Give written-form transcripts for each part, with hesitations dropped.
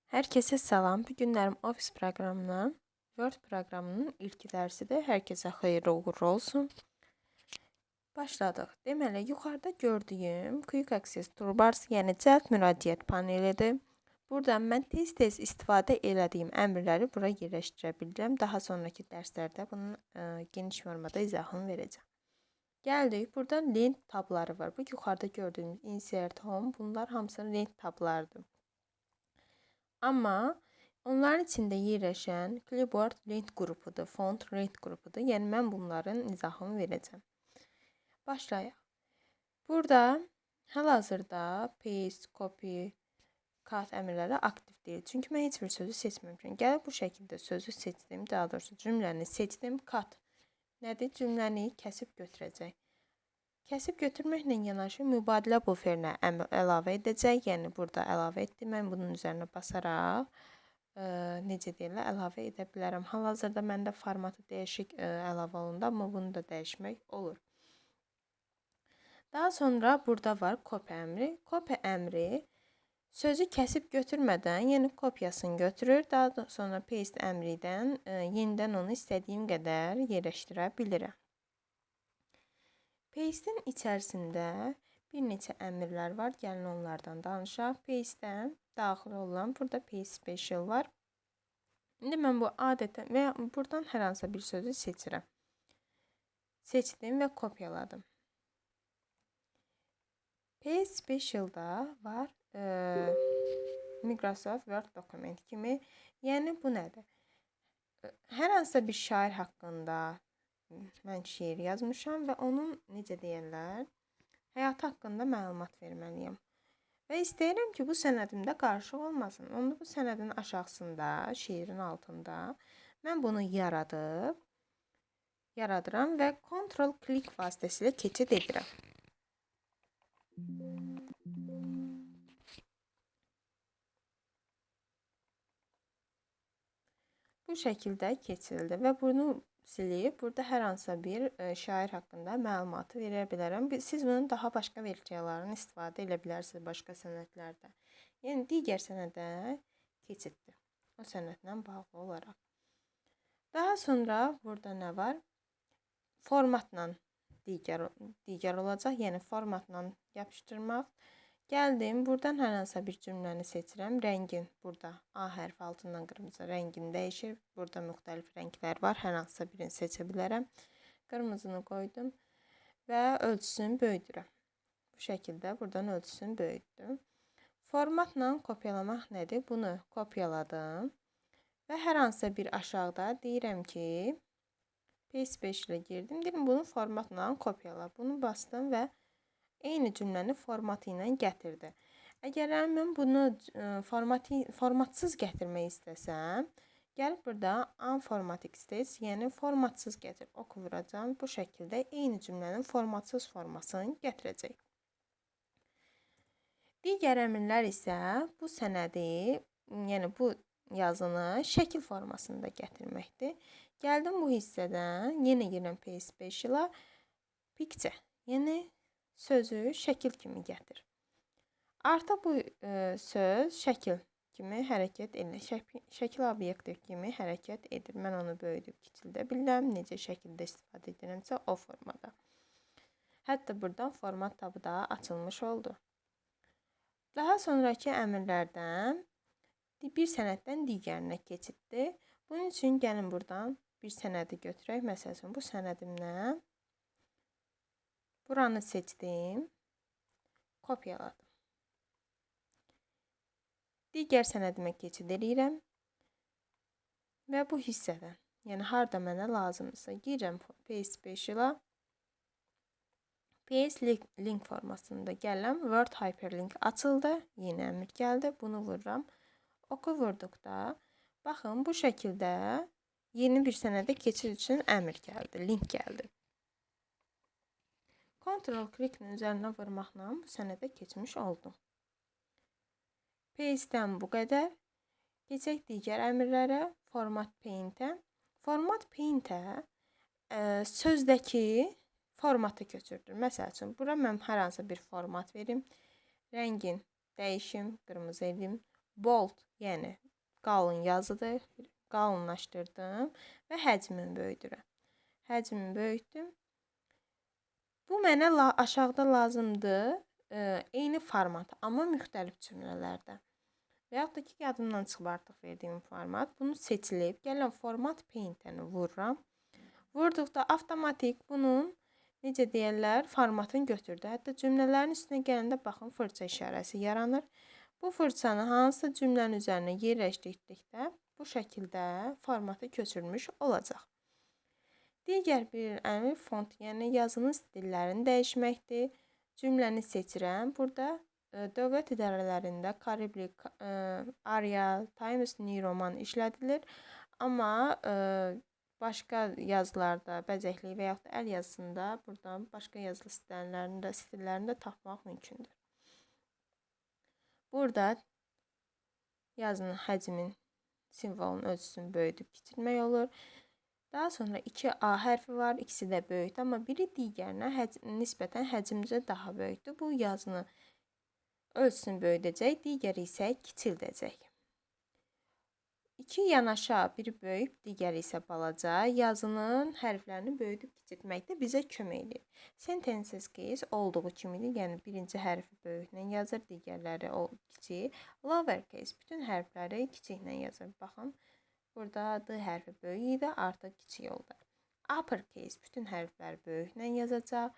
Herkese salam. Bu günlərim Office proqramının, Word proqramının ilk dərsidir. Hər kəsə xeyirli uğurlu olsun. Başladıq. Deməli, yuxarıda gördüyüm Quick Access Toolbars, yəni cəld müraciət panelidir. Buradan mən tez-tez istifadə elədiyim əmrləri bura yerləşdirə bilirəm. Daha sonraki dərslərdə bunun geniş formada izahını verəcəm. Gəldik. Burada lent tabları var. Bu yuxarıda gördüyümüz Insert Home, bunlar hamısı lent tablarıdır. Amma onların içində yerləşən Clipboard lent qrupudur, font lent qrupudur. Yəni mən bunların izahını verəcəm. Başlayaq. Burada hal-hazırda paste, copy, cut əmrləri aktiv deyil. Çünki mən heç bir sözü seçməmişəm. Gəlib bu şəkildə sözü seçdim, daha doğrusu cümləni seçdim, cut. Nədir? Cümləni kəsib götürəcək. Kəsib götürməklə yanaşı mübadilə buferinə əlavə edəcək. Yəni burada əlavə etdim. Mən bunun üzərinə basaraq necə deyirlər, əlavə edə bilərəm. Hal-hazırda məndə formatı dəyişik əlavə olundu, amma bunu da dəyişmək olur. Daha sonra burada var copy əmri. Copy əmri sözü kəsib götürmədən, yəni kopyasını götürür. Daha sonra paste əmridən yenidən onu istədiyim qədər yerləşdirə bilirəm. Paste'in içərisində bir neçə əmrlər var. Gəlin onlardan danışaq. Paste'dən daxil olan burada paste special var. İndi mən bu adətən və buradan hər hansı bir sözü seçirəm. Seçdim və kopyaladım. Paste special'da var Microsoft Word dokument kimi. Yəni bu nədir? Hər hansı bir şair haqqında mən şeir yazmışam və onun necə deyirlər, həyatı haqqında məlumat verməliyəm. Və istəyirəm ki, bu sənədimdə qarışıq olmasın. Onda bu sənədin aşağısında, şeirin altında mən bunu yaradıram və Ctrl-Click vasitəsilə keçid edirəm. Bu şəkildə keçirildi və bunu silib, burada hər hansı bir şair haqqında məlumatı verə bilərəm. Siz bunun daha başqa versiyalarını istifadə edə bilərsiniz başqa sənədlərdə. Yəni, digər sənədə keçiddir. O sənədlə bağlı olaraq. Daha sonra burada nə var? Formatla digər olacaq. Yəni, formatla yapışdırmaq. Gəldim, buradan hər hansı bir cümləni seçirəm. Rəngin burada A hərfi altından qırmızı rəngini dəyişir. Burada müxtəlif rənglər var. Hər hansı birini seçə bilərəm. Qırmızını qoydum və ölçüsünü böyüdürəm. Bu şəkildə buradan ölçüsünü böyütdüm. Formatla kopyalamaq nədir? Bunu kopyaladım və hər hansı bir aşağıda deyirəm ki, Paste 5 ilə girdim. Deyirəm, bunu formatla kopyala. Bunu bastım və eyni cümləni formatı ilə gətirdi. Əgər mən bunu formatsız gətirmək istəsəm, gəlib burada unformatted state, yəni formatsız gətir. Oku vuracam. Bu şəkildə eyni cümlənin formatsız formasını gətirəcək. Digər əmrlər isə bu sənədi, yəni bu yazını şəkil formasında gətirməkdir. Gəldim bu hissədən, yenə girəm Paste Special-a, picture, yəni sözü şəkil kimi gətir. Artıq bu söz şəkil kimi hərəkət edir. Şəkil obyekti kimi hərəkət edir. Mən onu böyüdüb kiçildə bilirəm. Necə şəkildə istifadə edirəmsə o formada. Hətta buradan format tabı da açılmış oldu. Daha sonraki əmrlərdən bir sənəddən digərinə keçiddir. Bunun üçün gəlin buradan bir sənədi götürək. Məsələn, bu sənədimdən buranı seçdim, kopyaladım. Digər sənədimə keçid edirəm və bu hissədən, yəni harda mənə lazımdırsa, girirəm Paste Special-a, Paste Link formasında gəlirəm, Word Hyperlink açıldı, yeni əmr gəldi, bunu vururam. Oku vurduqda, baxın, bu şəkildə yeni bir sənədə keçid üçün əmr gəldi, link gəldi. Ctrl-Click-nin üzərinə vurmaqla bu sənədə keçmiş oldum. Paste-dən bu qədər. Keçək digər əmrlərə, Format Paint-ə. Format Paint-ə sözdəki formatı köçürdür. Məsəl üçün, bura mən hər hansı bir format verim. Rəngin dəyişim, qırmızı edim. bold, yəni qalın yazıdır. Qalınlaşdırdım və həcmini böyüdürəm. Həcmini böyütdüm. Bu mənə aşağıda lazımdır. Eyni format, amma müxtəlif cümlələrdə. Və yaxud da ki, yadımdan çıxıb artıq verdiyim format. Bunu seçilib, gələn format paint-əni vururam. Vurduqda avtomatik bunun, necə deyirlər, formatını götürdü. Hətta cümlələrin üstünə gələndə baxın, fırça işarəsi yaranır. Bu fırçanı hansısa cümlənin üzərinə yerləşdirdikdə bu şəkildə formatı köçürmüş olacaq. Digər bir əmr font, yəni yazının stillərini dəyişməkdir. Cümləni seçirəm. Burada dövlət idarələrində Calibri, Arial, Times New Roman işlədilir. Amma başqa yazılarda, bəzəkli və yaxud da əl yazısında buradan başqa yazılı stillərini də tapmaq mümkündür. Burada yazının həcmin, simvolun ölçüsünü böyüdüb kiçilmək olur. Daha sonra 2 A hərfi var, ikisi də böyükdür, amma biri digərinə nisbətən həcmcə daha böyükdür. Bu yazını ölçüsünü böyüdəcək, digəri isə kiçildəcək. 2 yanaşa, biri böyük, digəri isə balaca, yazının hərflərini böyüdüb kiçiltməkdə bizə kömək edir. Sentences case olduğu kimidir, yəni birinci hərfi böyüklə yazır, digərləri kiçik. Lower case bütün hərfləri kiçiklə yazır. Baxın. Burada D hərfi böyük idi, artıq kiçik oldu. Upper case bütün hərflər böyüklə yazacaq.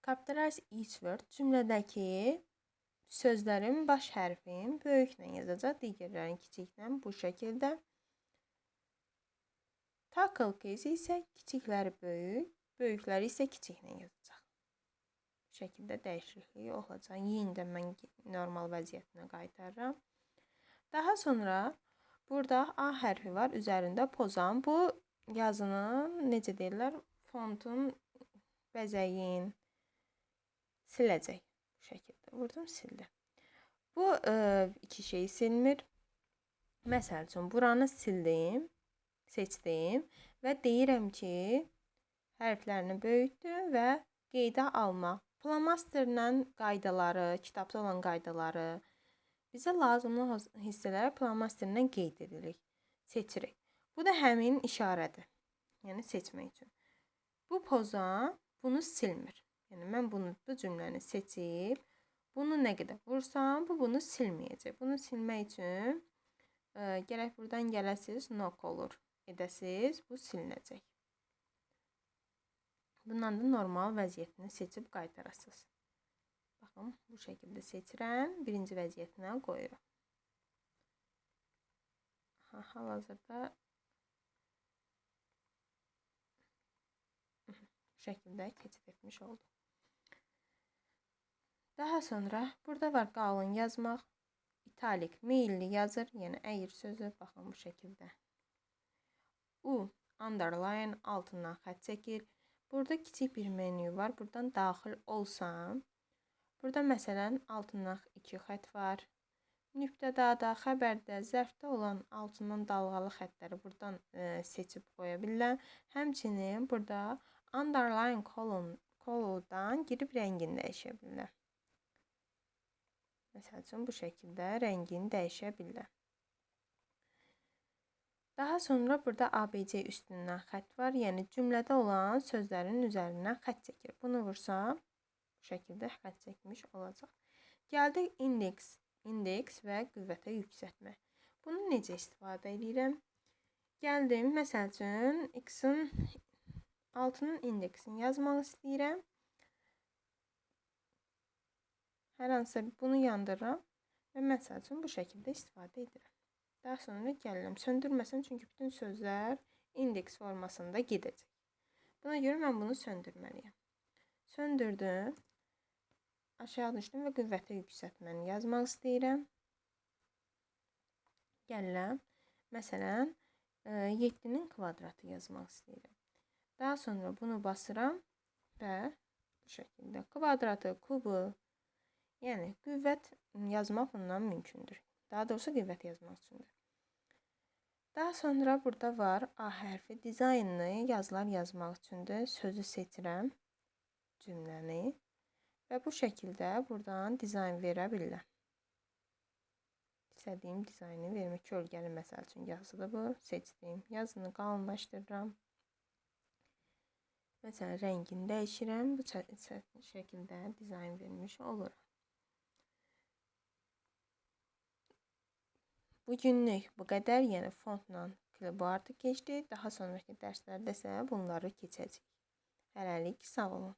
Capitalize each word cümlədəki sözlərin baş hərfin böyüklə yazacaq, digərlərin kiçiklə bu şəkildə. Tackle case isə kiçikləri böyük, böyükləri isə kiçiklə yazacaq. Bu şəkildə dəyişiklik olacaq. Yenidən mən normal vəziyyətinə qaytarıram. Daha sonra burada A hərfi var, üzərində pozan. Bu yazının, necə deyirlər, fontun, bəzəyin siləcək. Bu şəkildə vurdum, sildi. Bu iki şey silmir. Məsəl üçün, buranı sildim, seçdim və deyirəm ki, hərflərini böyütdüm və qeydə almaq. Flamasterlə qaydaları, kitabda olan qaydaları, bizə lazımlı hissələri flamasterlə qeyd edirik, seçirik. Bu da həmin işarədir, yəni seçmək üçün. Bu pozan bunu silmir. Yəni mən bu cümləni seçib, bunu nə qədər vursam, bu bunu silməyəcək. Bunu silmək üçün gərək buradan gələsiz, no color edəsiz, bu silinəcək. Bundan da normal vəziyyətini seçib qaytarasınız. Baxın, bu şəkildə seçirəm, birinci vəziyyətinə qoyuram. Hal-hazırda bu şəkildə keçid etmiş oldu. Daha sonra burada var qalın yazmaq, italik, meyilli yazır, yəni əyir sözü, baxın bu şəkildə. U, underline, altından xətt çəkir. Burada kiçik bir menü var, buradan daxil olsam, burada məsələn altından 2 xətt var. Nüqtədada, xəbərdə, zərfdə olan altından dalğalı xəttləri buradan seçib qoya bilirəm. Həmçinin burada underline column-dan girib rəngini dəyişə bilirəm. Məsəl üçün bu şəkildə rəngini dəyişə bilirəm. Daha sonra burada ABC üstündən xətt var, yəni cümlədə olan sözlərin üzərindən xətt çəkir. Bunu vursam, bu şəkildə xətt çəkmiş olacaq. Gəldik indeks və qüvvətə yüksəltmə. Bunu necə istifadə edirəm? Gəldim, məsəl üçün, x-in altının indeksini yazmaq istəyirəm. Hər hansısa bunu yandırıram və məsəl üçün bu şəkildə istifadə edirəm. Daha sonra gəlirəm, söndürməsin, çünki bütün sözlər indeks formasında gedəcək. Buna görə mən bunu söndürməliyəm. Söndürdüm, aşağı düşdüm və qüvvətə yüksəltməni yazmaq istəyirəm. Gəlirəm, məsələn, 7-nin kvadratı yazmaq istəyirəm. Daha sonra bunu basıram və bu şəkildə kvadratı, kubu, yəni qüvvət yazmaq bundan mümkündür. Daha doğrusu qüvvət yazmaq üçündür. Daha sonra burada var A hərfi, dizaynlı yazılar yazmaq üçündür. Sözü seçirəm, cümləni və bu şəkildə buradan dizayn verə bilirəm. istədiyim dizaynı vermək. Kölgəli məsəl üçün yazılı bu. Seçdim. Yazını qalınlaşdırıram. Məsələn, rəngini dəyişirəm. Bu şəkildə dizayn vermiş oluram. Bugünlük bu qədər. Yəni fontla clipboard keçdik. Daha sonraki dərslərdə isə bunları keçəcəyik. Hələlik sağ olun.